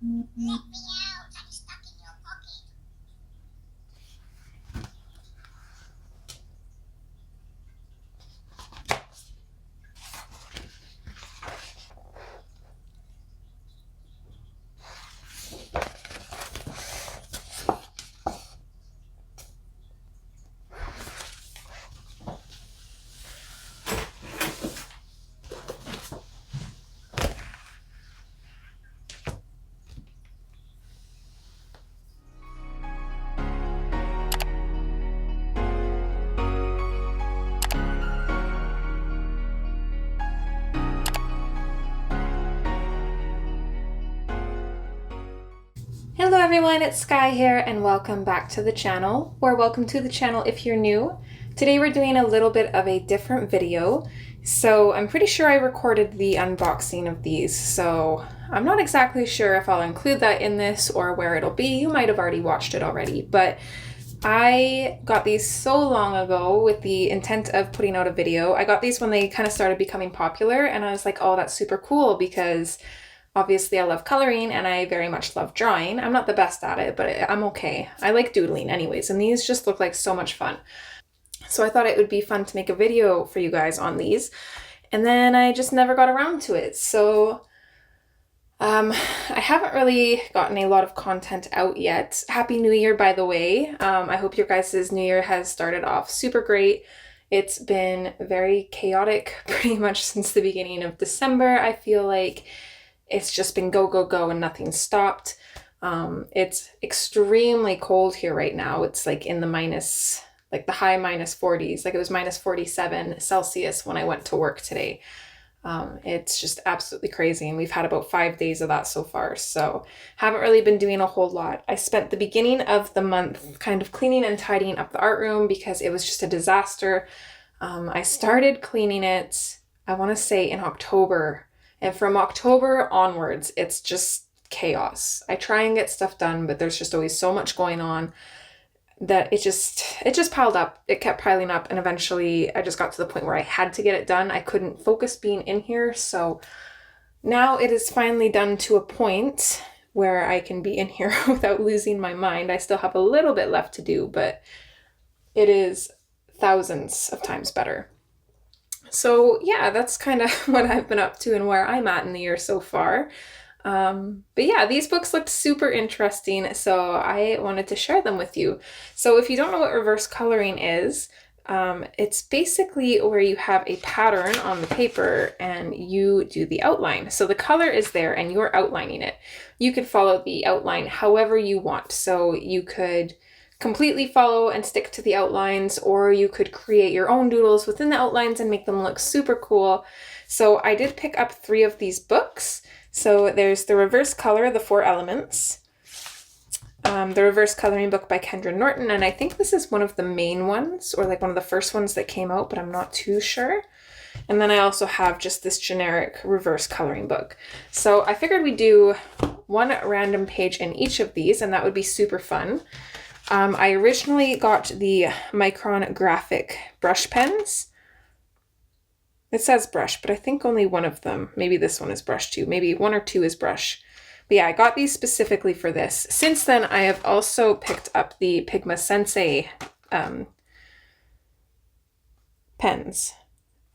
me out. I'm stuck in your pocket. Hello everyone, it's Skyee here and welcome back to the channel, or welcome to the channel if you're new. Today we're doing a little bit of a different video. So I'm pretty sure I recorded the unboxing of these, so I'm not exactly sure if I'll include that in this or where it'll be. You might have already watched it already, but I got these so long ago with the intent of putting out a video. I got these when they kind of started becoming popular and I was like, oh, that's super cool because obviously I love coloring and I very much love drawing. I'm not the best at it, but I'm okay. I like doodling anyways, and these just look like so much fun. So I thought it would be fun to make a video for you guys on these, and then I just never got around to it. So I haven't really gotten a lot of content out yet. Happy New Year, by the way. I hope your guys' New Year has started off super great. It's been very chaotic pretty much since the beginning of December. I feel like it's just been go, go, go and nothing stopped. It's extremely cold here right now. It's like in the minus, like the high minus 40s. Like it was minus 47 Celsius when I went to work today. It's just absolutely crazy. And we've had about 5 days of that so far. So haven't really been doing a whole lot. I spent the beginning of the month kind of cleaning and tidying up the art room because it was just a disaster. I started cleaning it, I want to say in October. And from October onwards, it's just chaos. I try and get stuff done, but there's just always so much going on that it just piled up. It kept piling up, and eventually I just got to the point where I had to get it done. I couldn't focus being in here, so now it is finally done to a point where I can be in here without losing my mind. I still have a little bit left to do, but it is thousands of times better. So yeah, that's kind of what I've been up to and where I'm at in the year so far. But yeah, these books looked super interesting, so I wanted to share them with you. So if you don't know what reverse coloring is, it's basically where you have a pattern on the paper and you do the outline. So the color is there and you're outlining it. You could follow the outline however you want. So you could completely follow and stick to the outlines, or you could create your own doodles within the outlines and make them look super cool. So I did pick up 3 of these books. So there's the Reverse Color, The 4 Elements, the Reverse Coloring book by Kendra Norton, and I think this is one of the main ones, or like one of the first ones that came out, but I'm not too sure. And then I also have just this generic reverse coloring book. So I figured we'd do one random page in each of these, and that would be super fun. I originally got the Micron graphic brush pens. It says brush, but I think only one of them, maybe this one is brush too, maybe 1 or 2 is brush. But yeah, I got these specifically for this. Since then, I have also picked up the Pigma Sensei pens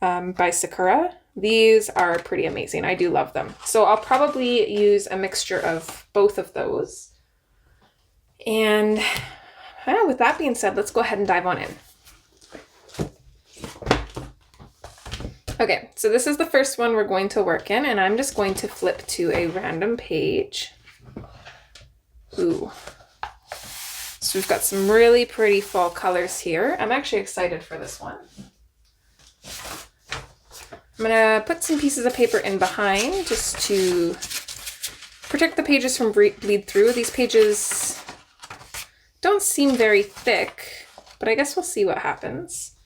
by Sakura. These are pretty amazing. I do love them. So I'll probably use a mixture of both of those. And with that being said, let's go ahead and dive on in. Okay, so this is the first one we're going to work in, and I'm just going to flip to a random page. Ooh. So we've got some really pretty fall colors here. I'm actually excited for this one. I'm gonna put some pieces of paper in behind just to protect the pages from bleed through. These pages don't seem very thick, but I guess we'll see what happens.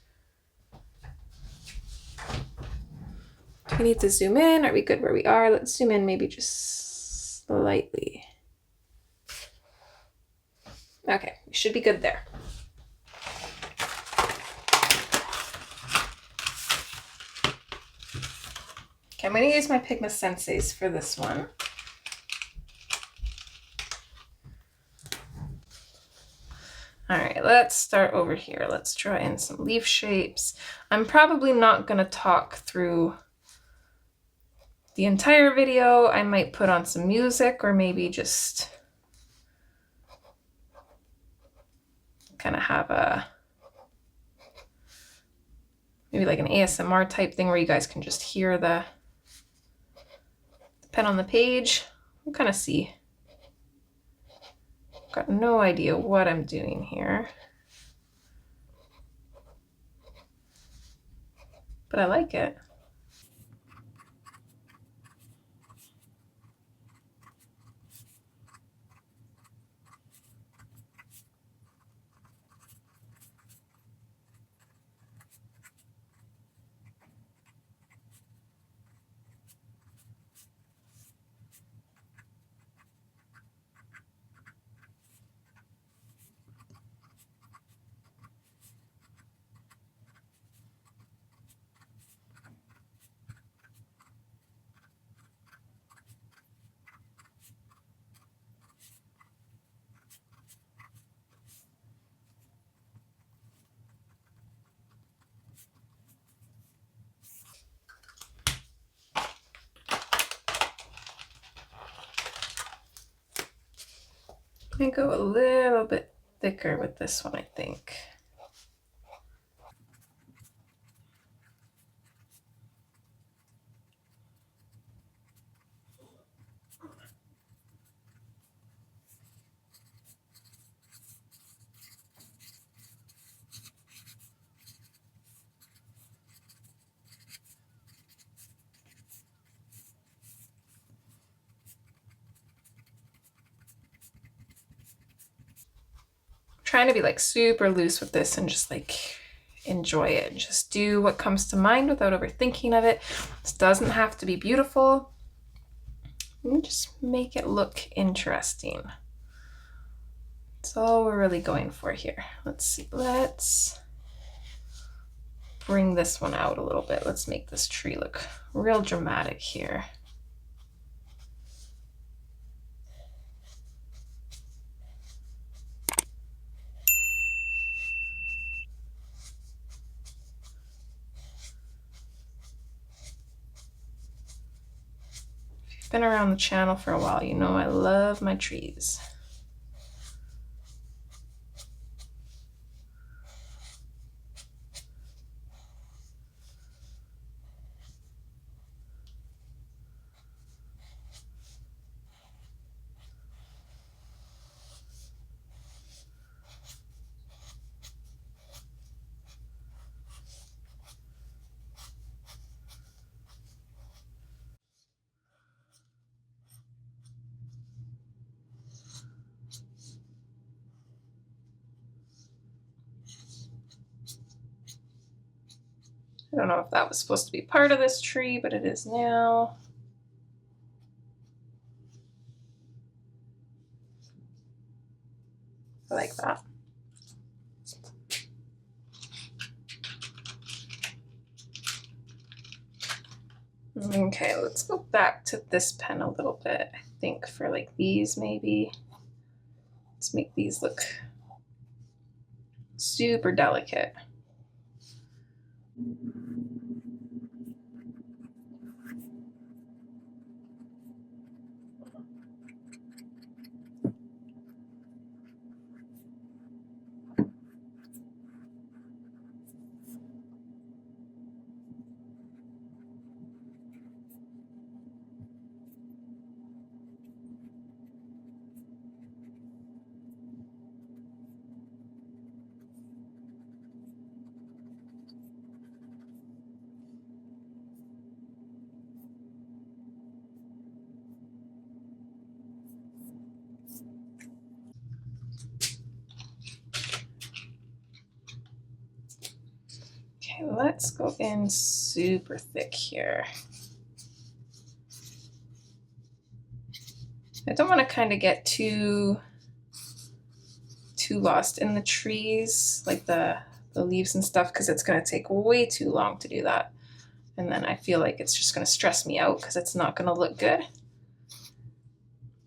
Do we need to zoom in? Are we good where we are? Let's zoom in maybe just slightly. Okay, we should be good there. Okay, I'm going to use my Pigma Senseis for this one. All right, let's start over here. Let's draw in some leaf shapes. I'm probably not gonna talk through the entire video. I might put on some music or maybe just kind of have a, maybe like an ASMR type thing where you guys can just hear the pen on the page. We'll kind of see. Got no idea what I'm doing here, but I like it. I go a little bit thicker with this one, I think. Trying to be like super loose with this and just like enjoy it. Just do what comes to mind without overthinking of it. This doesn't have to be beautiful. Just make it look interesting. That's all we're really going for here. Let's see. Let's bring this one out a little bit. Let's make this tree look real dramatic here. Been around the channel for a while, you know I love my trees. I don't know if that was supposed to be part of this tree, but it is now. I like that. Okay, let's go back to this pen a little bit. I think for like these maybe. Let's make these look super delicate. Okay, let's go in super thick here. I don't want to kind of get too lost in the trees, like the leaves and stuff, because it's going to take way too long to do that. And then I feel like it's just going to stress me out because it's not going to look good.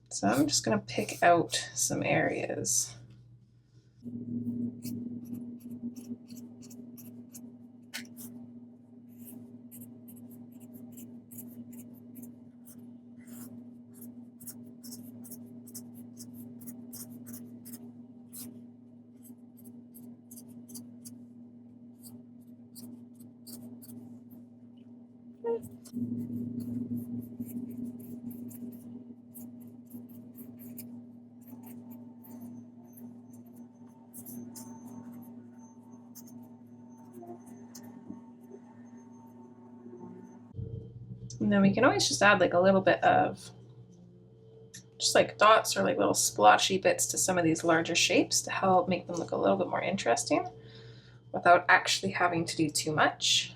So I'm just going to pick out some areas. And then we can always just add like a little bit of just like dots or like little splotchy bits to some of these larger shapes to help make them look a little bit more interesting without actually having to do too much.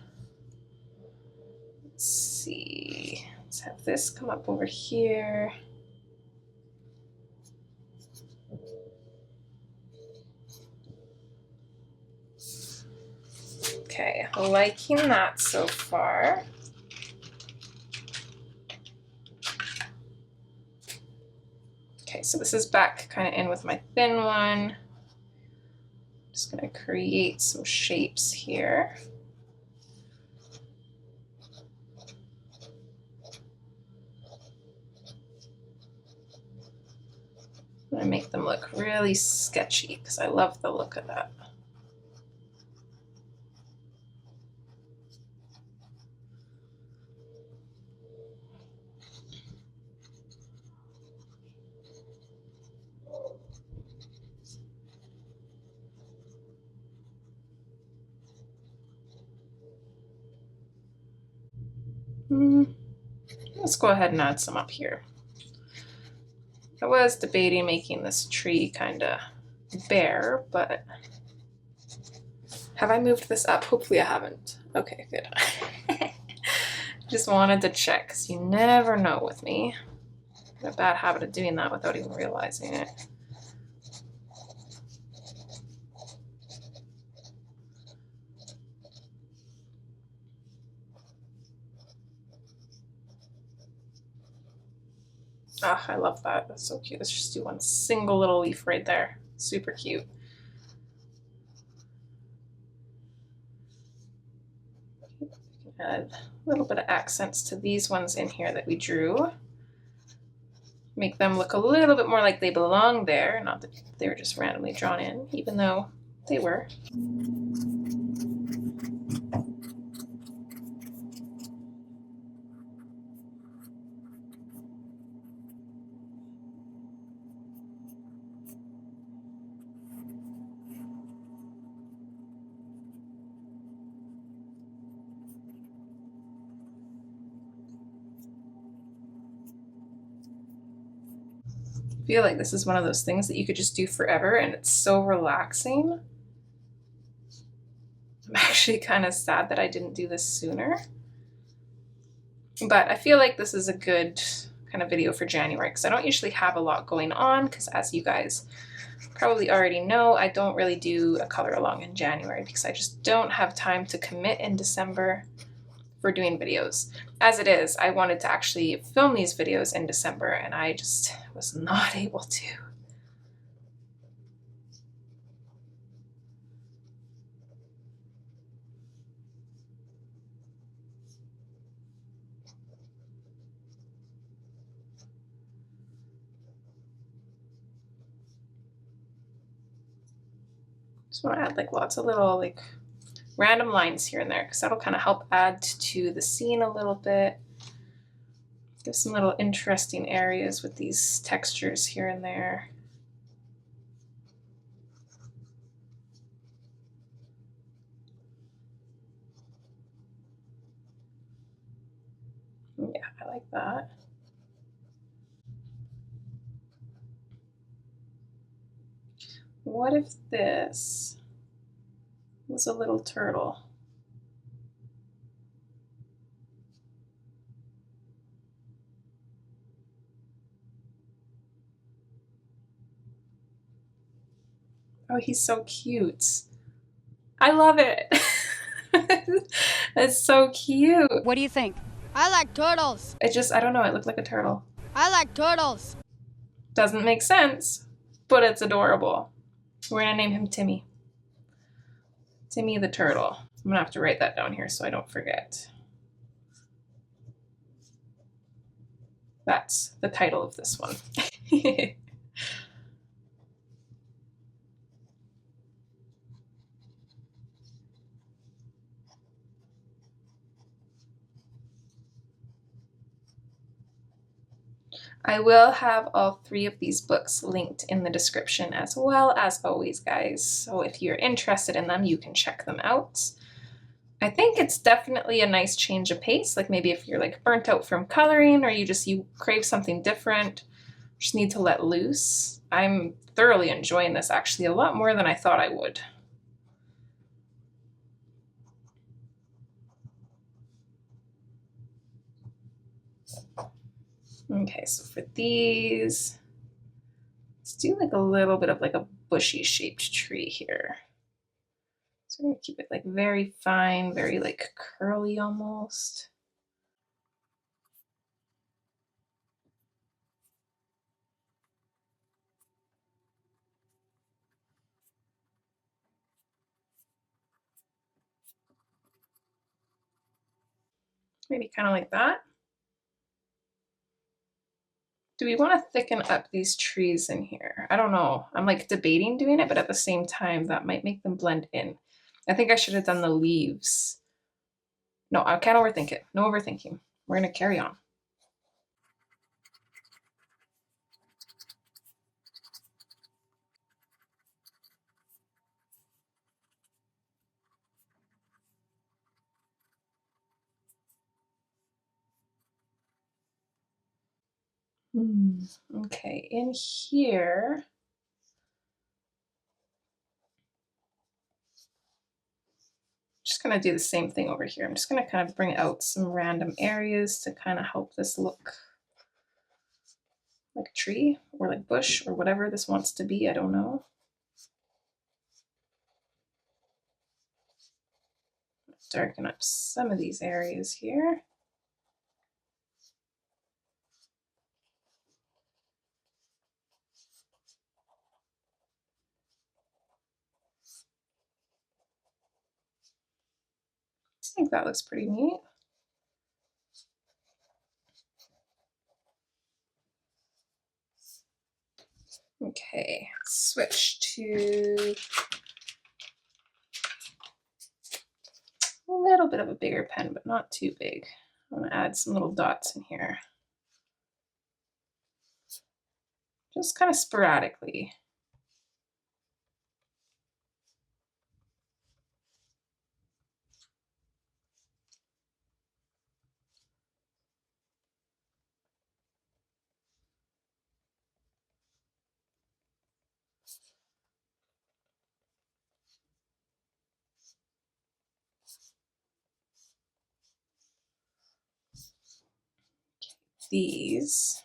Let's see, let's have this come up over here. Okay, liking that so far. Okay, so this is back kind of in with my thin one. Just gonna create some shapes here. I'm gonna make them look really sketchy because I love the look of that. Let's go ahead and add some up here. I was debating making this tree kind of bare, but have I moved this up? Hopefully I haven't. Okay, good. Just wanted to check because you never know with me. I have a bad habit of doing that without even realizing it. Ah, I love that. That's so cute. Let's just do one single little leaf right there. Super cute. Add a little bit of accents to these ones in here that we drew. Make them look a little bit more like they belong there, not that they were just randomly drawn in, even though they were. I feel like this is one of those things that you could just do forever and it's so relaxing. I'm actually kind of sad that I didn't do this sooner. But I feel like this is a good kind of video for January because I don't usually have a lot going on because, as you guys probably already know, I don't really do a color along in January because I just don't have time to commit in December for doing videos. As it is, I wanted to actually film these videos in December and I just was not able to. Just want to add like lots of little like random lines here and there because that'll kind of help add to the scene a little bit. Give some little interesting areas with these textures here and there. Yeah, I like that. What if this was a little turtle? Oh, he's so cute. I love it. It's so cute. What do you think? I like turtles. I don't know, it looked like a turtle. I like turtles. Doesn't make sense, but it's adorable. We're gonna name him Timmy. Timmy the turtle. I'm gonna have to write that down here so I don't forget. That's the title of this one. I will have all 3 of these books linked in the description as well, as always, guys. So if you're interested in them, you can check them out. I think it's definitely a nice change of pace. Like maybe if you're like burnt out from coloring or you crave something different, just need to let loose. I'm thoroughly enjoying this, actually, a lot more than I thought I would. Okay, so for these, let's do like a little bit of like a bushy shaped tree here. So we're gonna keep it like very fine, very like curly almost. Maybe kind of like that. Do we want to thicken up these trees in here? I don't know. I'm like debating doing it, but at the same time, that might make them blend in. I think I should have done the leaves. No, I can't overthink it. No overthinking. We're gonna carry on. Okay, in here, just gonna do the same thing over here. I'm just gonna kind of bring out some random areas to kind of help this look like a tree or like bush or whatever this wants to be. I don't know. Darken up some of these areas here. I think that looks pretty neat. Okay, switch to a little bit of a bigger pen, but not too big. I'm gonna add some little dots in here. Just kind of sporadically. These.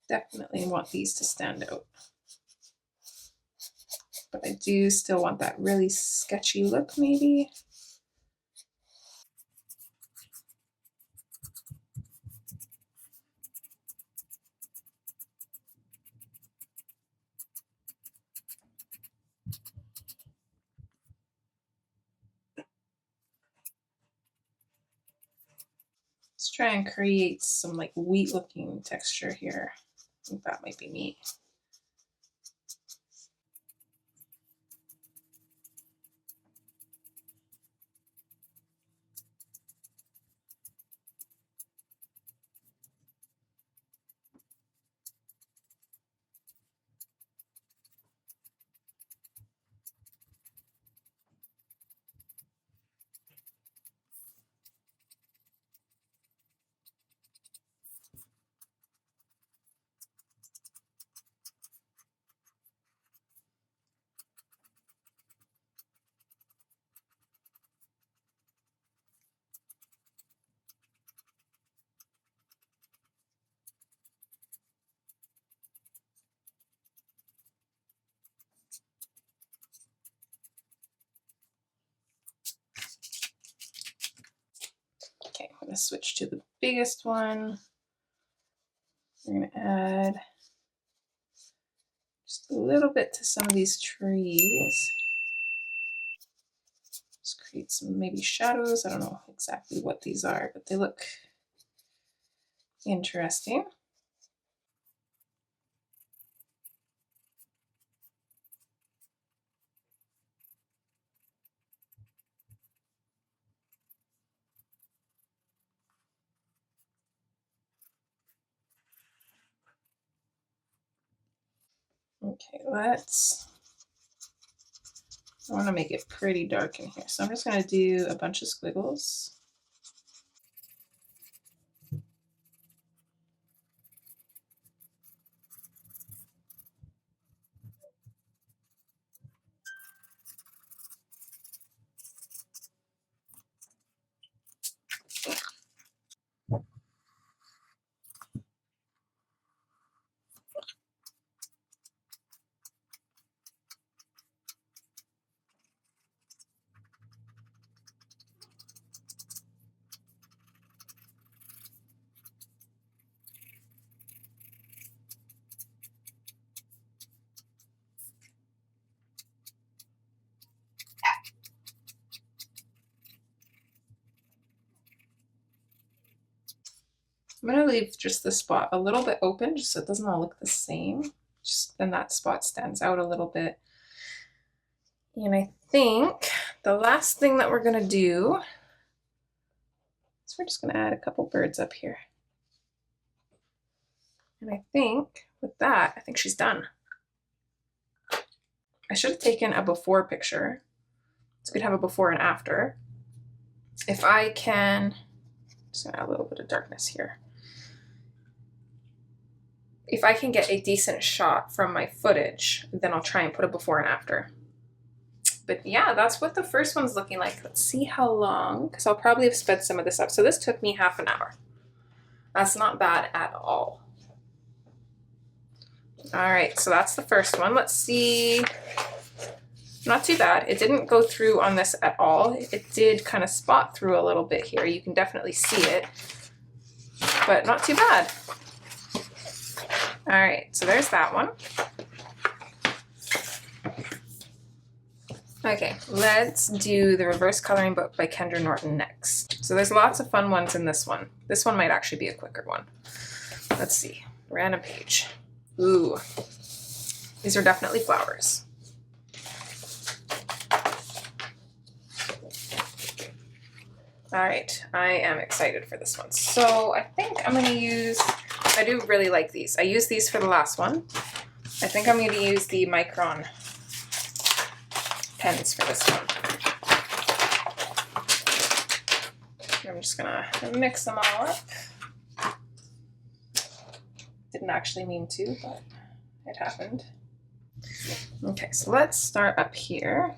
Definitely want these to stand out. But I do still want that really sketchy look, maybe. Let's try and create some like wheat looking texture here. I think that might be neat. Okay, I'm gonna switch to the biggest one. We're going to add just a little bit to some of these trees. Just create some maybe shadows. I don't know exactly what these are, but they look interesting. Okay, I want to make it pretty dark in here. So I'm just going to do a bunch of squiggles. I'm going to leave just the spot a little bit open just so it doesn't all look the same. Just then that spot stands out a little bit. And I think the last thing that we're going to do is we're just going to add a couple birds up here. And I think with that, I think she's done. I should have taken a before picture. So we could have a before and after. If I can, just gonna add a little bit of darkness here. If I can get a decent shot from my footage, then I'll try and put a before and after. But yeah, that's what the first one's looking like. Let's see how long, because I'll probably have sped some of this up. So this took me half an hour. That's not bad at all. All right, so that's the first one. Let's see. Not too bad. It didn't go through on this at all. It did kind of spot through a little bit here. You can definitely see it, but not too bad. All right, so there's that one. Okay, let's do the reverse coloring book by Kendra Norton next. So there's lots of fun ones in this one. This one might actually be a quicker one. Let's see, random page. Ooh, these are definitely flowers. All right, I am excited for this one. So I think I'm gonna use, I do really like these. I used these for the last one. I think I'm gonna use the Micron pens for this one. I'm just gonna mix them all up. Didn't actually mean to, but it happened. Okay, so let's start up here.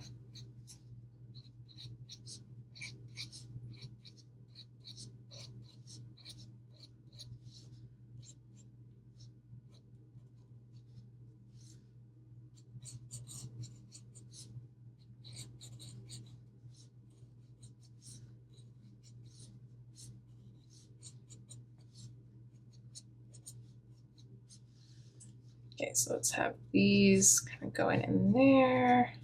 Okay, so let's have these kind of going in there.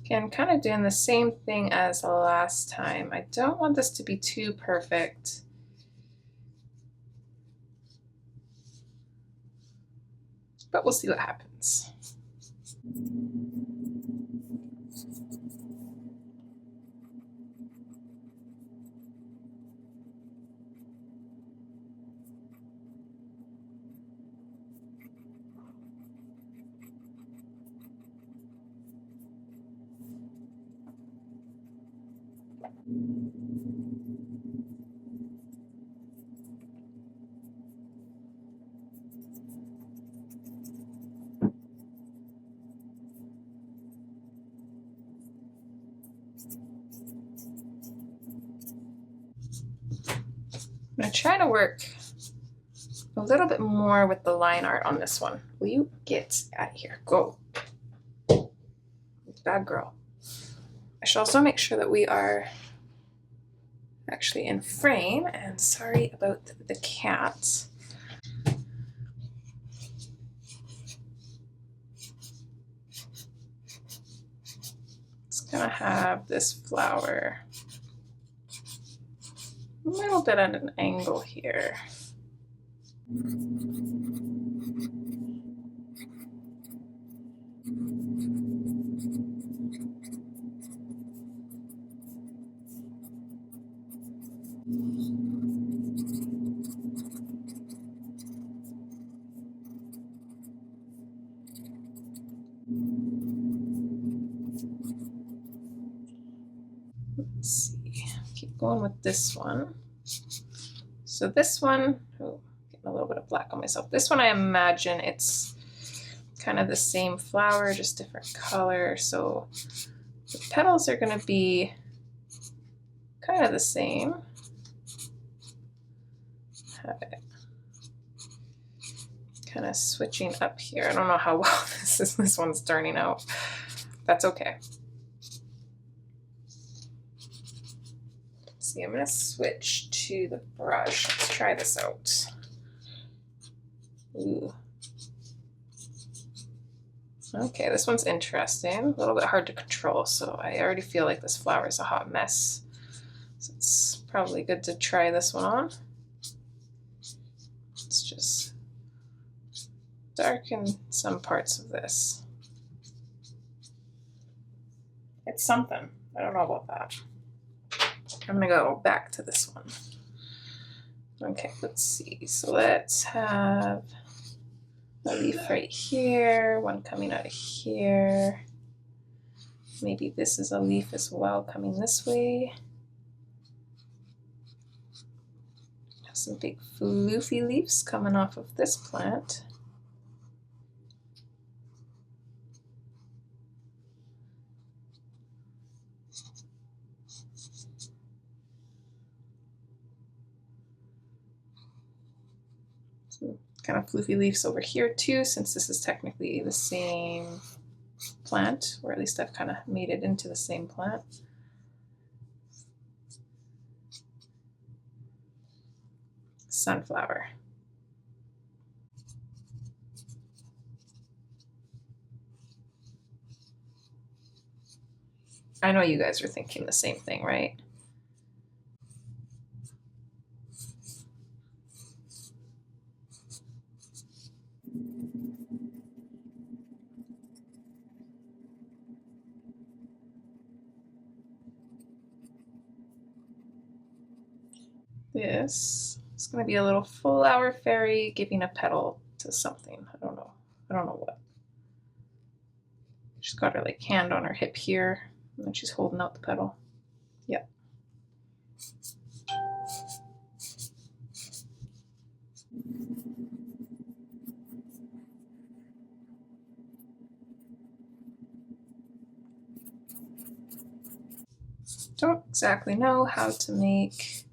Again, kind of doing the same thing as the last time. I don't want this to be too perfect. But we'll see what happens. I'm going to try to work a little bit more with the line art on this one. Will you get out of here? Go. Bad girl. I should also make sure that we are actually in frame, and sorry about the cat. It's gonna have this flower a little bit at an angle here. Let's see, keep going with this one. So this one, oh, getting a little bit of black on myself. This one, I imagine it's kind of the same flower, just different color. So the petals are going to be kind of the same. Have it kind of switching up here. I don't know how well this one's turning out. That's okay. See, I'm going to switch to the brush. Let's try this out. Ooh. Okay, this one's interesting. A little bit hard to control, so I already feel like this flower is a hot mess. So it's probably good to try this one on. Let's just darken some parts of this. It's something. I don't know about that. I'm gonna go back to this one. Okay, let's see. So let's have a leaf right here, one coming out of here. Maybe this is a leaf as well coming this way. Have some big floofy leaves coming off of this plant. Some kind of floofy leaves over here too, since this is technically the same plant, or at least I've kind of made it into the same plant. Sunflower. I know you guys are thinking the same thing, right? This is going to be a little flower fairy giving a petal to something. I don't know. I don't know what. She's got her like hand on her hip here, and then she's holding out the petal. Yep. Don't exactly know how to make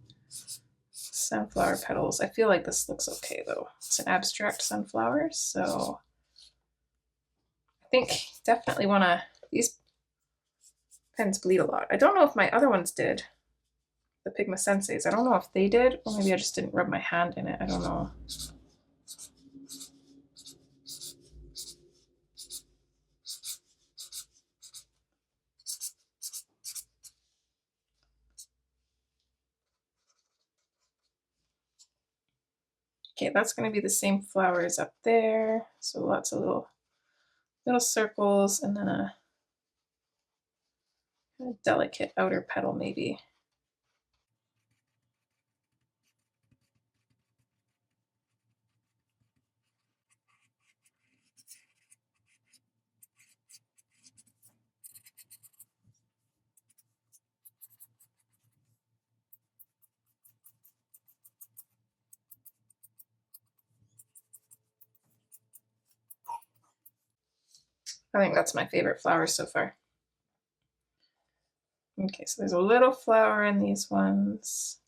sunflower petals. I feel like this looks okay though. It's an abstract sunflower, so I think definitely want to, these pens bleed a lot. I don't know if my other ones did, the Pigma Senseis. I don't know if they did, or maybe I just didn't rub my hand in it. I don't know. Okay, that's going to be the same flowers up there. So lots of little circles, and then a delicate outer petal maybe. I think that's my favorite flower so far. Okay, so there's a little flower in these ones,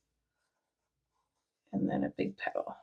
and then a big petal.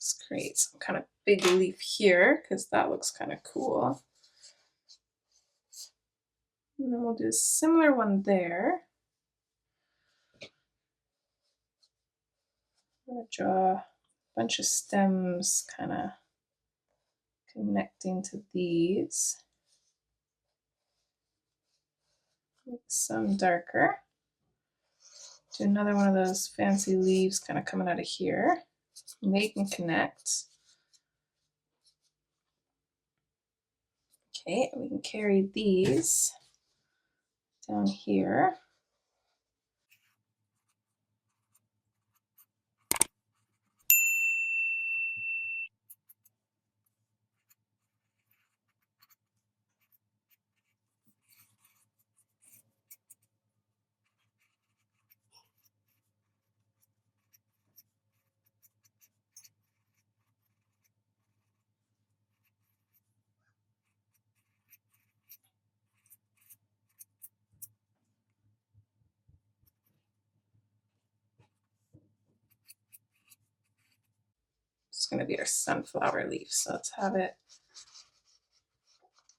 Let's create some kind of big leaf here because that looks kind of cool. And then we'll do a similar one there. I'm going to draw a bunch of stems kind of connecting to these. Make some darker. Do another one of those fancy leaves kind of coming out of here. And they can connect. Okay, we can carry these down here. It's going to be our sunflower leaf, so let's have it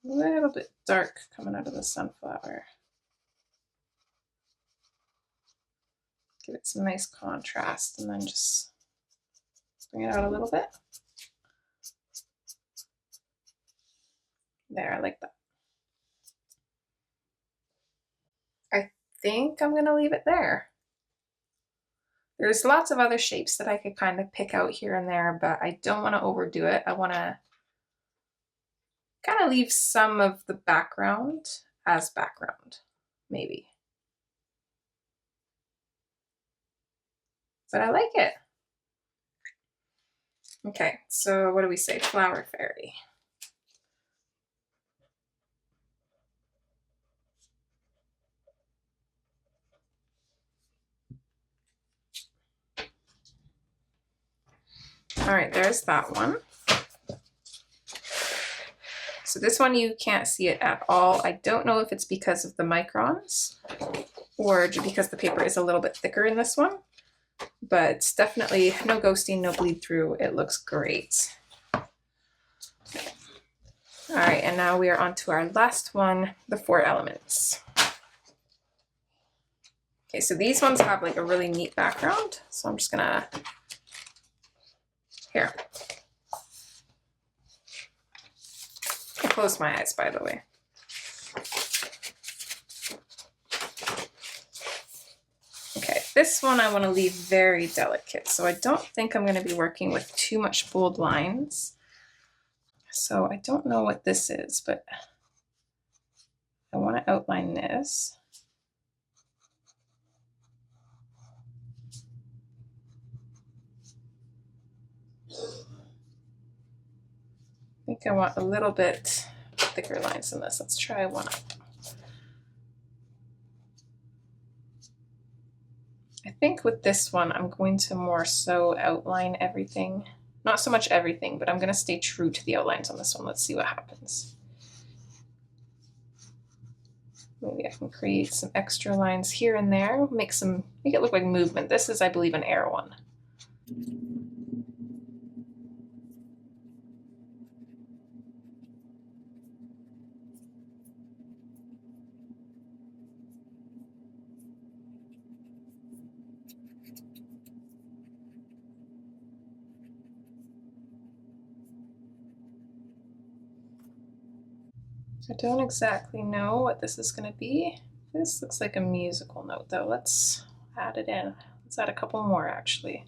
a little bit dark coming out of the sunflower. Give it some nice contrast and then just bring it out a little bit. There, I like that. I think I'm going to leave it there. There's lots of other shapes that I could kind of pick out here and there, but I don't want to overdo it. I want to kind of leave some of the background as background, maybe. But I like it. Okay, so what do we say? Flower fairy. All right, there's that one. So this one you can't see it at all. I don't know if it's because of the microns or because the paper is a little bit thicker in this one, but it's definitely no ghosting, no bleed through. It looks great. All right, and now we are on to our last one, the 4 elements. Okay, so these ones have like a really neat background. So I'm just gonna, here. I closed my eyes, by the way. Okay, this one I want to leave very delicate, so I don't think I'm going to be working with too much bold lines. So I don't know what this is, but I want to outline this. I think I want a little bit thicker lines than this. Let's try one up. I think with this one, I'm going to more so outline everything. Not so much everything, but I'm going to stay true to the outlines on this one. Let's see what happens. Maybe I can create some extra lines here and there, make it look like movement. This is, I believe, an air one. I don't exactly know what this is going to be. This looks like a musical note though. Let's add it in. Let's add a couple more actually.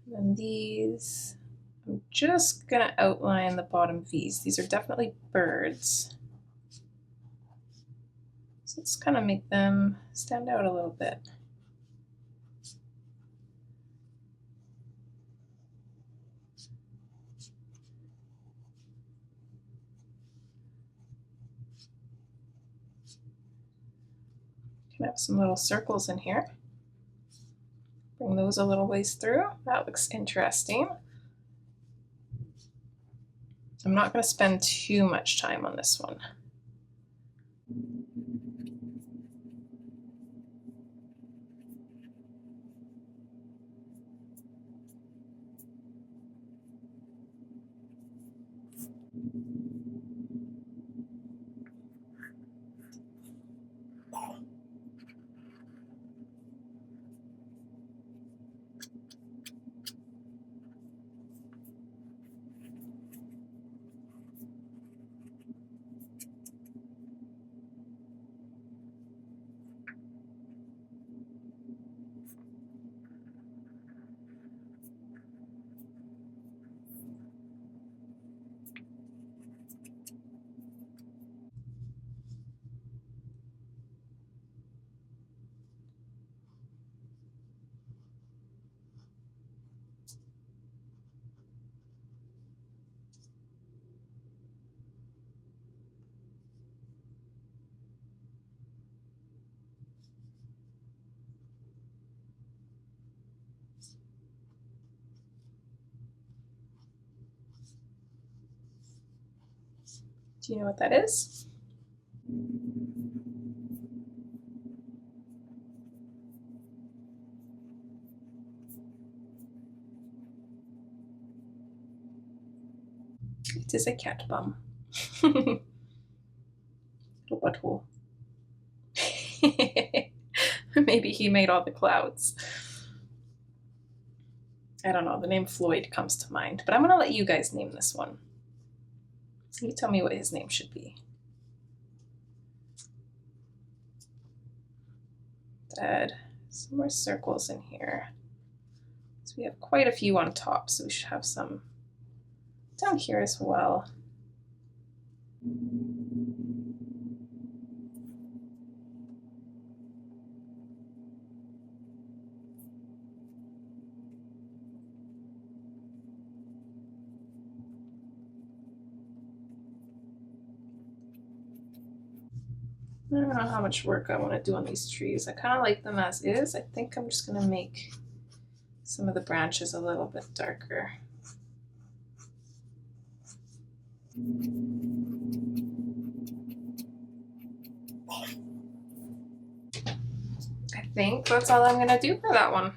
And then these, I'm just going to outline the bottom V's. These are definitely birds. So let's kind of make them stand out a little bit. Can have some little circles in here. Bring those a little ways through. That looks interesting. I'm not going to spend too much time on this one. Do you know what that is? It is a cat bum. Little butthole. Maybe he made all the clouds. I don't know, the name Floyd comes to mind, but I'm gonna let you guys name this one. You tell me what his name should be. Add some more circles in here. So we have quite a few on top, so we should have some down here as well. I don't know how much work I want to do on these trees. I kind of like them as is. I think I'm just going to make some of the branches a little bit darker. I think that's all I'm going to do for that one.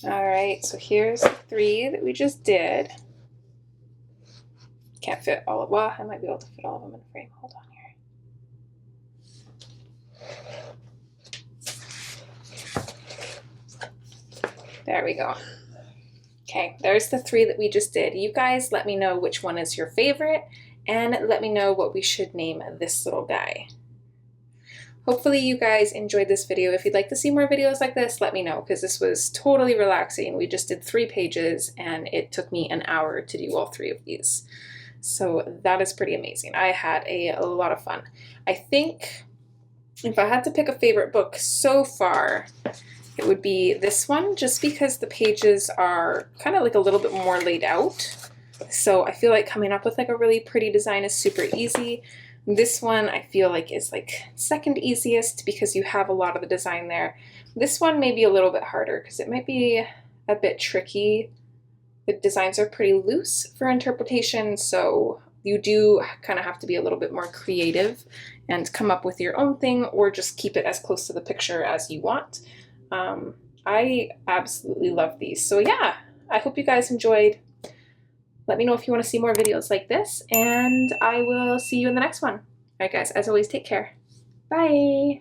All right, so here's the 3 that we just did. Can't fit all of, well, I might be able to fit all of them in the frame. Hold on here. There we go. Okay, there's the 3 that we just did. You guys let me know which one is your favorite and let me know what we should name this little guy. Hopefully you guys enjoyed this video. If you'd like to see more videos like this, let me know, because this was totally relaxing. We just did 3 pages and it took me an hour to do all 3 of these. So that is pretty amazing. I had a lot of fun. I think if I had to pick a favorite book so far, it would be this one, just because the pages are kind of like a little bit more laid out. So I feel like coming up with like a really pretty design is super easy. This one I feel like is like second easiest because you have a lot of the design there. This one may be a little bit harder because it might be a bit tricky. The designs are pretty loose for interpretation, so you do kind of have to be a little bit more creative and come up with your own thing, or just keep it as close to the picture as you want. I absolutely love these. So yeah, I hope you guys enjoyed. Let me know if you want to see more videos like this, and I will see you in the next one. All right, guys, as always, take care. Bye.